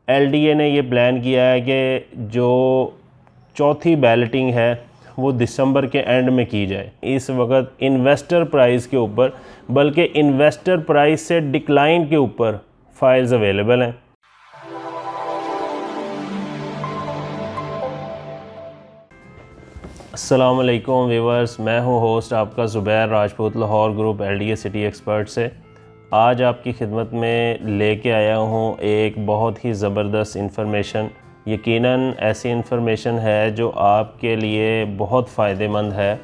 LDA ने ये plan किया है कि जो चौथी बैलेटिंग है वो दिसंबर के एंड में की जाए। इस वक्त इन्वेस्टर प्राइस के ऊपर, बल्कि इन्वेस्टर प्राइस से डिक्लाइन के ऊपर फाइल्स अवेलेबल हैं। अस्सलाम वालेकुम व्यूअर्स, मैं हूं होस्ट आपका Zubair Rajput, Lahore group LDA city expert से। आज आपकी खिदमत में लेके आया हूं एक बहुत ही ज़बरदस्त इंफॉर्मेशन। यकीनन ऐसी इंफॉर्मेशन है जो आपके लिए बहुत फ़ायदेमंद है।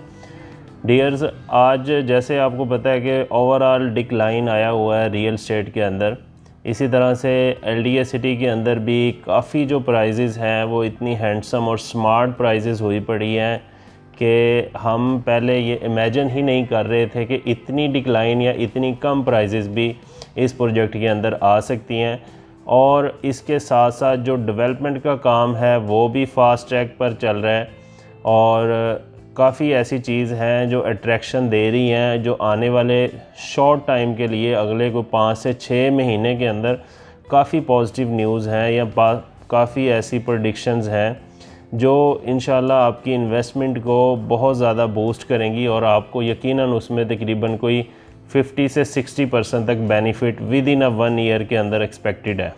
डियर्स, आज जैसे आपको पता है कि ओवरऑल डिक्लाइन आया हुआ है रियल एस्टेट के अंदर, इसी तरह से एलडीए सिटी के अंदर भी काफ़ी जो प्राइजेज़ हैं वो इतनी हैंडसम और स्मार्ट प्राइजेज़ हुई पड़ी हैं कि हम पहले ये इमेजिन ही नहीं कर रहे थे कि इतनी डिक्लाइन या इतनी कम प्राइजेस भी इस प्रोजेक्ट के अंदर आ सकती हैं। और इसके साथ साथ जो डेवलपमेंट का काम है वो भी फास्ट ट्रैक पर चल रहा है और काफ़ी ऐसी चीज़ हैं जो अट्रैक्शन दे रही हैं, जो आने वाले शॉर्ट टाइम के लिए अगले को 5 से 6 महीने के अंदर काफ़ी पॉजिटिव न्यूज़ हैं या काफ़ी ऐसी प्रेडिक्शंस हैं जो इंशाल्लाह आपकी इन्वेस्टमेंट को बहुत ज़्यादा बूस्ट करेंगी और आपको यकीनन उसमें तकरीबन कोई 50 से 60% तक बेनिफिट विद इन 1 ईयर के अंदर एक्सपेक्टेड है।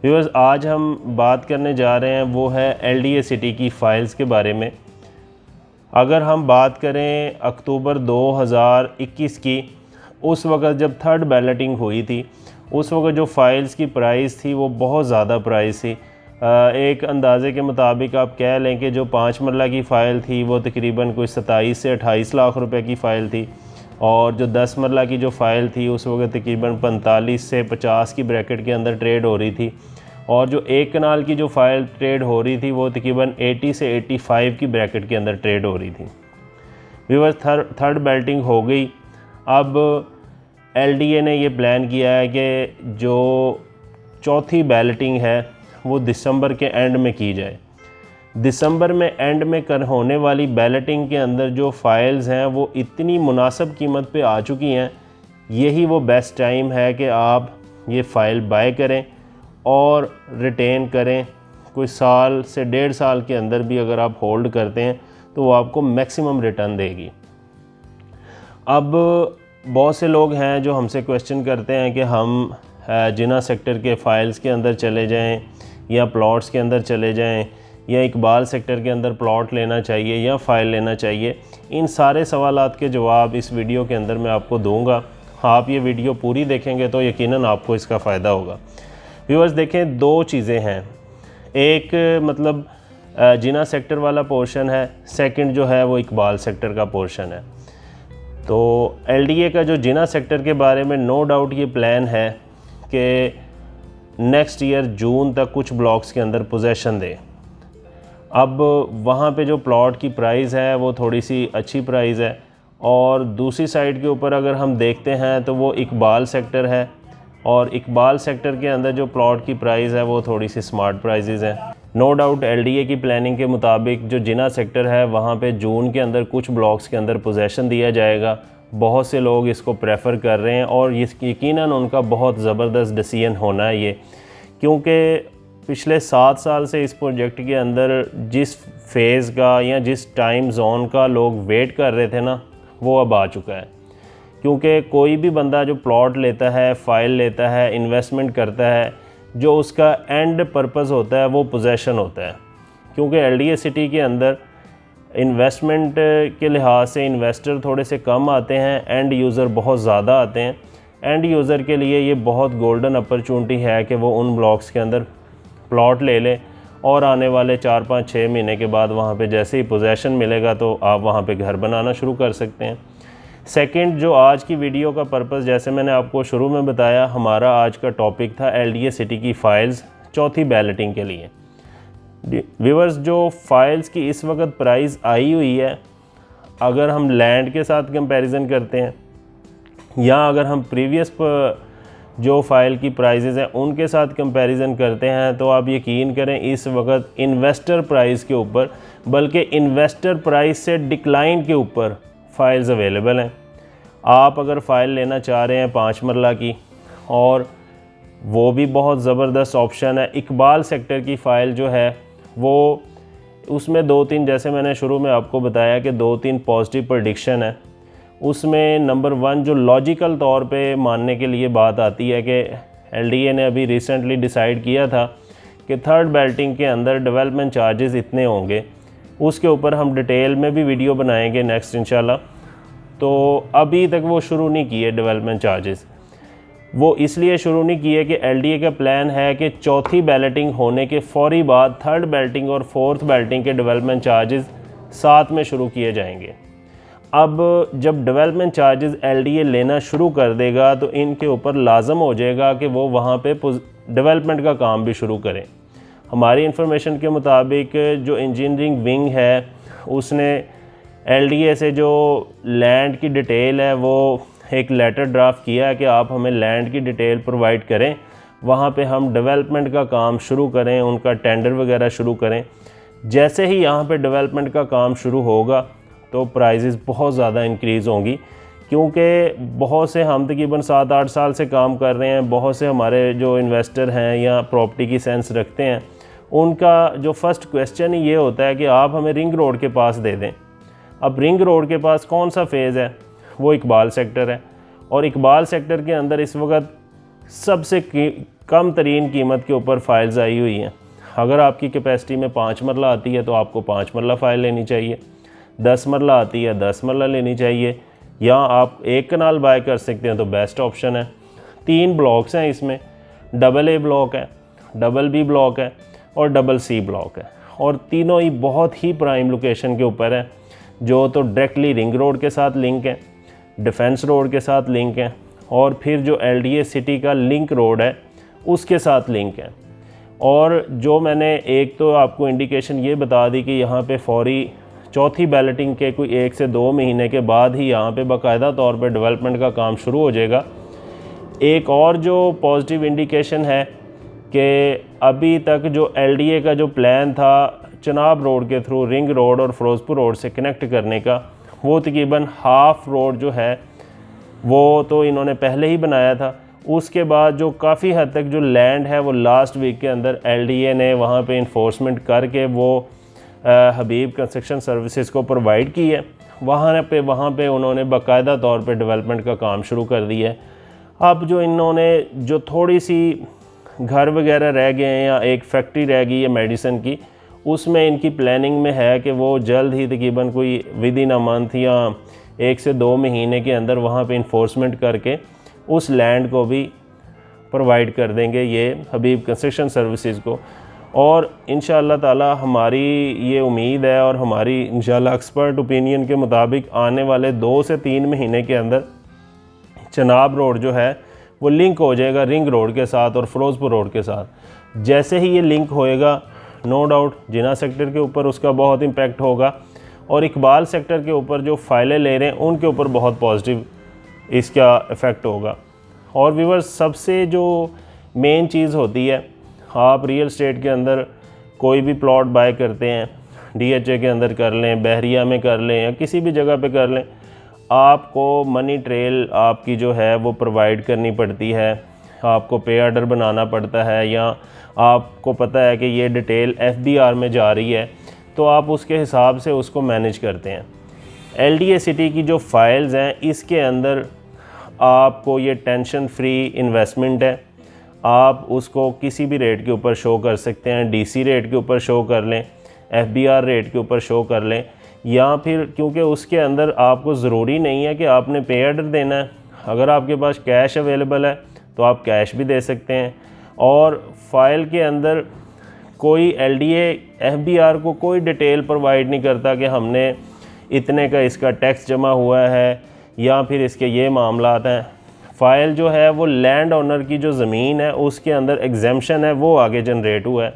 व्यूअर्स, आज हम बात करने जा रहे हैं वो है एलडीए सिटी की फ़ाइल्स के बारे में। अगर हम बात करें अक्टूबर 2021 की, उस वक़्त जब थर्ड बैलेटिंग हुई थी, उस वक़्त जो फ़ाइल्स की प्राइस थी वो बहुत ज़्यादा प्राइस थी। एक अंदाज़े के मुताबिक आप कह लें कि जो 5 मरला की फ़ाइल थी वो तकरीबन कोई 27 से 28 लाख रुपए की फ़ाइल थी, और जो 10 मरला की जो फ़ाइल थी उस वक्त तकरीबन 45 से 50 की ब्रैकेट के अंदर ट्रेड हो रही थी, और जो 1 कनाल की जो फ़ाइल ट्रेड हो रही थी वो तकरीबन 80 से 85 की ब्रैकेट के अंदर ट्रेड हो रही थी। व्यूअर्स, थर्ड बैलेटिंग हो गई। अब एलडीए ने ये प्लान किया है कि जो चौथी बैलेटिंग है वो दिसंबर के एंड में की जाए। दिसंबर में एंड में होने वाली बैलेटिंग के अंदर जो फ़ाइल्स हैं वो इतनी मुनासिब कीमत पे आ चुकी हैं, यही वो बेस्ट टाइम है कि आप ये फ़ाइल बाय करें और रिटेन करें। कोई साल से 1.5 साल के अंदर भी अगर आप होल्ड करते हैं तो वो आपको मैक्सिमम रिटर्न देगी। अब बहुत से लोग हैं जो हमसे क्वेश्चन करते हैं कि हम जिना सेक्टर के फ़ाइल्स के अंदर चले जाएं या प्लॉट्स के अंदर चले जाएं या इकबाल सेक्टर के अंदर प्लॉट लेना चाहिए या फ़ाइल लेना चाहिए। इन सारे सवालात के जवाब इस वीडियो के अंदर मैं आपको दूंगा। आप ये वीडियो पूरी देखेंगे तो यकीनन आपको इसका फ़ायदा होगा। व्यूअर्स, देखें, 2 चीज़ें हैं। एक मतलब जिना सेक्टर वाला पोर्शन है, सेकंड जो है वो इकबाल सेक्टर का पोर्शन है। तो एलडीए का जो जिना सेक्टर के बारे में नो डाउट ये प्लान है कि नेक्स्ट ईयर जून तक कुछ ब्लॉक्स के अंदर पोजेशन दे। अब वहाँ पे जो प्लॉट की प्राइस है वो थोड़ी सी अच्छी प्राइस है, और दूसरी साइड के ऊपर अगर हम देखते हैं तो वो इकबाल सेक्टर है, और इकबाल सेक्टर के अंदर जो प्लॉट की प्राइस है वो थोड़ी सी स्मार्ट प्राइजेज़ हैं। नो डाउट एलडीए की प्लानिंग के मुताबिक जो जिना सेक्टर है वहाँ पे जून के अंदर कुछ ब्लॉक्स के अंदर पोजेशन दिया जाएगा। बहुत से लोग इसको प्रेफर कर रहे हैं और यकीनन उनका बहुत ज़बरदस्त डिसीजन होना है ये, क्योंकि पिछले 7 साल से इस प्रोजेक्ट के अंदर जिस फेज़ का या जिस टाइम जोन का लोग वेट कर रहे थे ना, वो अब आ चुका है। क्योंकि कोई भी बंदा जो प्लॉट लेता है, फ़ाइल लेता है, इन्वेस्टमेंट करता है, जो उसका एंड पर्पस होता है वो पोजेशन होता है। क्योंकि एलडीए सिटी के अंदर इन्वेस्टमेंट के लिहाज से इन्वेस्टर थोड़े से कम आते हैं, एंड यूज़र बहुत ज़्यादा आते हैं। एंड यूज़र के लिए ये बहुत गोल्डन अपॉर्चुनिटी है कि वो उन ब्लॉक्स के अंदर प्लॉट ले लें और आने वाले 4, 5, 6 महीने के बाद वहाँ पे जैसे ही पोजेशन मिलेगा तो आप वहाँ पे घर बनाना शुरू कर सकते हैं। सेकंड, जो आज की वीडियो का पर्पस, जैसे मैंने आपको शुरू में बताया, हमारा आज का टॉपिक था एलडीए सिटी की फ़ाइल्स चौथी बैलेटिंग के लिए। व्यूअर्स, जो फ़ाइल्स की इस वक्त प्राइस आई हुई है, अगर हम लैंड के साथ कंपैरिजन करते हैं या अगर हम प्रीवियस जो फ़ाइल की प्राइजेज़ हैं उनके साथ कंपैरिजन करते हैं, तो आप यकीन करें इस वक्त इन्वेस्टर प्राइस के ऊपर, बल्कि इन्वेस्टर प्राइस से डिक्लाइन के ऊपर फ़ाइल्स अवेलेबल हैं। आप अगर फ़ाइल लेना चाह रहे हैं 5 मरला की और वो भी बहुत ज़बरदस्त ऑप्शन है। इकबाल सेक्टर की फ़ाइल जो है वो, उसमें 2-3, जैसे मैंने शुरू में आपको बताया कि 2-3 पॉजिटिव प्रेडिक्शन है। उसमें नंबर 1 जो लॉजिकल तौर पे मानने के लिए बात आती है कि एलडीए ने अभी रिसेंटली डिसाइड किया था कि थर्ड बेल्टिंग के अंदर डेवलपमेंट चार्जेस इतने होंगे। उसके ऊपर हम डिटेल में भी वीडियो बनाएंगे नेक्स्ट इंशाल्लाह। तो अभी तक वो शुरू नहीं किए डेवलपमेंट चार्जेस। वो इसलिए शुरू नहीं किए कि एलडीए का प्लान है कि चौथी बैलेटिंग होने के फौरी बाद थर्ड बेल्टिंग और फोर्थ बेल्टिंग के डेवलपमेंट चार्जेस साथ में शुरू किए जाएंगे। अब जब डेवलपमेंट चार्जेस एलडीए लेना शुरू कर देगा तो इनके ऊपर लाजम हो जाएगा कि वो वहाँ पे डेवलपमेंट का काम भी शुरू करें। हमारी इंफॉर्मेशन के मुताबिक जो इंजीनियरिंग विंग है उसने एलडीए से जो लैंड की डिटेल है वो एक लेटर ड्राफ्ट किया है कि आप हमें लैंड की डिटेल प्रोवाइड करें, वहाँ पे हम डेवलपमेंट का काम शुरू करें, उनका टेंडर वगैरह शुरू करें। जैसे ही यहाँ पे डेवलपमेंट का काम शुरू होगा तो प्राइजेज़ बहुत ज़्यादा इंक्रीज़ होंगी, क्योंकि बहुत से हम तकरीबन 7-8 साल से काम कर रहे हैं। बहुत से हमारे जो इन्वेस्टर हैं या प्रॉपर्टी की सेंस रखते हैं, उनका जो फर्स्ट क्वेश्चन ही ये होता है कि आप हमें रिंग रोड के पास दे दें। अब रिंग रोड के पास कौन सा फेज़ है? वो इकबाल सेक्टर है, और इकबाल सेक्टर के अंदर इस वक्त सबसे कम तरीन कीमत के ऊपर फाइल्स आई हुई हैं। अगर आपकी कैपेसिटी में 5 मरला आती है तो आपको 5 मरला फ़ाइल लेनी चाहिए, 10 मरला आती है 10 मरला लेनी चाहिए, या आप एक कनाल बाय कर सकते हैं तो बेस्ट ऑप्शन है। 3 ब्लॉक्स हैं इसमें, डबल ए ब्लॉक है, डबल बी ब्लॉक है और डबल सी ब्लॉक है, और तीनों ही बहुत ही प्राइम लोकेशन के ऊपर है, जो तो डायरेक्टली रिंग रोड के साथ लिंक है, डिफेंस रोड के साथ लिंक है, और फिर जो एलडीए सिटी का लिंक रोड है उसके साथ लिंक है। और जो मैंने एक तो आपको इंडिकेशन ये बता दी कि यहाँ पे फौरी चौथी बैलेटिंग के कोई 1 से 2 महीने के बाद ही यहाँ पे बाकायदा तौर पे डेवलपमेंट का काम शुरू हो जाएगा। एक और जो पॉजिटिव इंडिकेशन है कि अभी तक जो एलडीए का जो प्लान था चनाब रोड के थ्रू रिंग रोड और फ़िरोज़पुर रोड से कनेक्ट करने का, वो तकरीबन हाफ रोड जो है वो तो इन्होंने पहले ही बनाया था। उसके बाद जो काफ़ी हद तक जो लैंड है वो लास्ट वीक के अंदर एलडीए ने वहाँ पे इन्फोर्समेंट करके वो हबीब कंस्ट्रक्शन सर्विसेज को प्रोवाइड की है। वहाँ पे उन्होंने बाकायदा तौर पे डेवलपमेंट का काम शुरू कर दिया है। अब जो इन्होंने जो थोड़ी सी घर वगैरह रह गए हैं या एक फैक्ट्री रह गई है मेडिसिन की, उसमें इनकी प्लानिंग में है कि वो जल्द ही तकरीबन कोई विद इन अ मंथ या 1 से 2 महीने के अंदर वहाँ पे इन्फोर्समेंट करके उस लैंड को भी प्रोवाइड कर देंगे ये हबीब कंस्ट्रक्शन सर्विसेज को। और इंशाअल्लाह ताला हमारी ये उम्मीद है और हमारी इंशाअल्लाह एक्सपर्ट ओपिनियन के मुताबिक आने वाले 2 से 3 महीने के अंदर चनाब रोड जो है वो लिंक हो जाएगा रिंग रोड के साथ और फ़िरोज़पुर रोड के साथ। जैसे ही ये लिंक होएगा नो डाउट जिना सेक्टर के ऊपर उसका बहुत इम्पैक्ट होगा, और इकबाल सेक्टर के ऊपर जो फाइलें ले रहे हैं उनके ऊपर बहुत पॉजिटिव इसका इफ़ेक्ट होगा। और व्यूअर्स, सबसे जो मेन चीज़ होती है, आप रियल एस्टेट के अंदर कोई भी प्लॉट बाय करते हैं, डीएचए के अंदर कर लें, बहरिया में कर लें या किसी भी जगह पे कर लें, आपको मनी ट्रेल आपकी जो है वो प्रोवाइड करनी पड़ती है। आपको पे ऑर्डर बनाना पड़ता है, या आपको पता है कि ये डिटेल एफबीआर में जा रही है तो आप उसके हिसाब से उसको मैनेज करते हैं। एलडीए सिटी की जो फाइल्स हैं इसके अंदर आपको ये टेंशन फ्री इन्वेस्टमेंट है। आप उसको किसी भी रेट के ऊपर शो कर सकते हैं, डीसी रेट के ऊपर शो कर लें, एफबीआर रेट के ऊपर शो कर लें, या फिर क्योंकि उसके अंदर आपको ज़रूरी नहीं है कि आपने पे ऑर्डर देना है। अगर आपके पास कैश अवेलेबल है तो आप कैश भी दे सकते हैं। और फाइल के अंदर कोई एलडीए एफबीआर को कोई डिटेल प्रोवाइड नहीं करता कि हमने इतने का इसका टैक्स जमा हुआ है या फिर इसके ये मामलात हैं। फ़ाइल जो है वो लैंड ओनर की जो ज़मीन है उसके अंदर एग्जेम्पशन है वो आगे जनरेट हुआ है।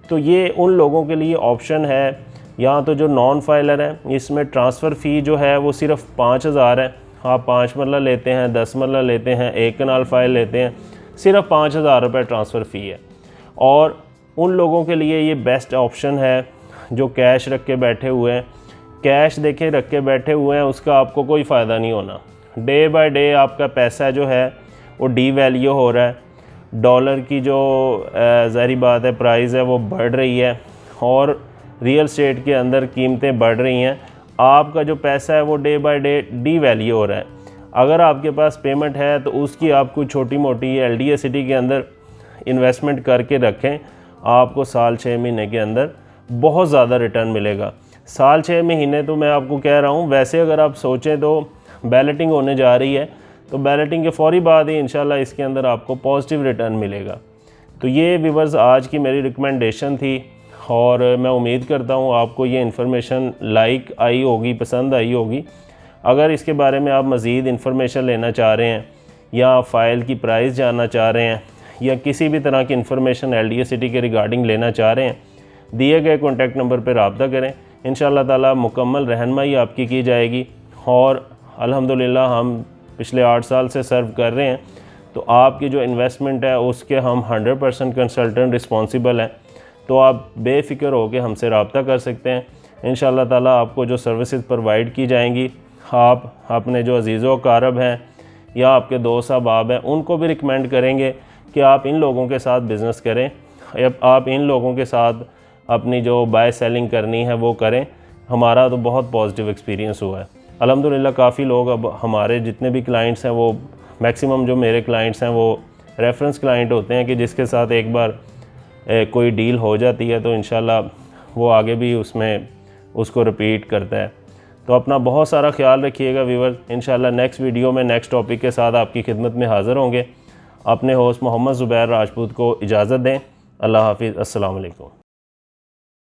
तो ये उन लोगों के लिए ऑप्शन है। यहाँ तो जो नॉन फाइलर है इसमें ट्रांसफ़र फ़ी जो है वो सिर्फ 5000 है। आप 5 मरला लेते हैं, 10 मरला लेते हैं, 1 कनाल फाइल लेते हैं, सिर्फ 5000 रुपये ट्रांसफ़र फ़ी है। और उन लोगों के लिए ये बेस्ट ऑप्शन है जो कैश रख के बैठे हुए हैं। कैश देखे रख के बैठे हुए हैं उसका आपको कोई फ़ायदा नहीं होना। डे बाय डे आपका पैसा जो है वो डी वैल्यू हो रहा है। डॉलर की जो ज़ाहिर बात है प्राइस है वो बढ़ रही है और रियल स्टेट के अंदर कीमतें बढ़ रही हैं, आपका जो पैसा है वो डे बाय डे डीवैल्यू हो रहा है। अगर आपके पास पेमेंट है तो उसकी आप कुछ छोटी मोटी LDA सिटी के अंदर इन्वेस्टमेंट करके रखें, आपको साल 6 महीने के अंदर बहुत ज़्यादा रिटर्न मिलेगा। साल 6 महीने तो मैं आपको कह रहा हूँ, वैसे अगर आप सोचें तो बैलेटिंग होने जा रही है, तो बैलेटिंग के फ़ौरी बाद ही इंशाल्लाह इसके अंदर आपको पॉजिटिव रिटर्न मिलेगा। तो ये व्यूअर्स आज की मेरी रिकमेंडेशन थी और मैं उम्मीद करता हूँ आपको ये इन्फॉर्मेशन लाइक आई होगी, पसंद आई होगी। अगर इसके बारे में आप मज़ीद इन्फॉर्मेशन लेना चाह रहे हैं या फ़ाइल की प्राइस जानना चाह रहे हैं या किसी भी तरह की इन्फॉर्मेशन LDA सिटी के रिगार्डिंग लेना चाह रहे हैं, दिए गए कॉन्टैक्ट नंबर पर रब्ता करें। इंशाअल्लाह ताला मुकम्मल रहनुमाई आपकी की जाएगी और अल्हम्दुलिल्लाह हम पिछले 8 साल से सर्व कर रहे हैं, तो आपकी जो इन्वेस्टमेंट है उसके हम 100% कंसल्टेंट रिस्पॉन्सिबल हैं। तो आप बेफ़िक्र हो के हमसे रब्ता कर सकते हैं। इंशाअल्लाह ताला आपको जो सर्विसेज प्रोवाइड की जाएंगी, आप अपने जो अजीज़ो कारब हैं या आपके दोस्त अहबाब हैं उनको भी रिकमेंड करेंगे कि आप इन लोगों के साथ बिज़नेस करें, आप इन लोगों के साथ अपनी जो बाय सेलिंग करनी है वो करें। हमारा तो बहुत पॉजिटिव एक्सपीरियंस हुआ है अल्हम्दुलिल्लाह। काफ़ी लोग अब हमारे जितने भी क्लाइंट्स हैं, वो मैक्सिमम जो मेरे क्लाइंट्स हैं वो रेफरेंस क्लाइंट होते हैं कि जिसके साथ एक बार कोई डील हो जाती है तो इंशाल्लाह वो आगे भी उसमें उसको रिपीट करता है। तो अपना बहुत सारा ख्याल रखिएगा व्यूअर्स। इंशाल्लाह नेक्स्ट वीडियो में नेक्स्ट टॉपिक के साथ आपकी खिदमत में हाज़िर होंगे। अपने होस्ट मोहम्मद ज़ुबैर राजपूत को इजाज़त दें। अल्लाह हाफिज़। अस्सलाम वालेकुम।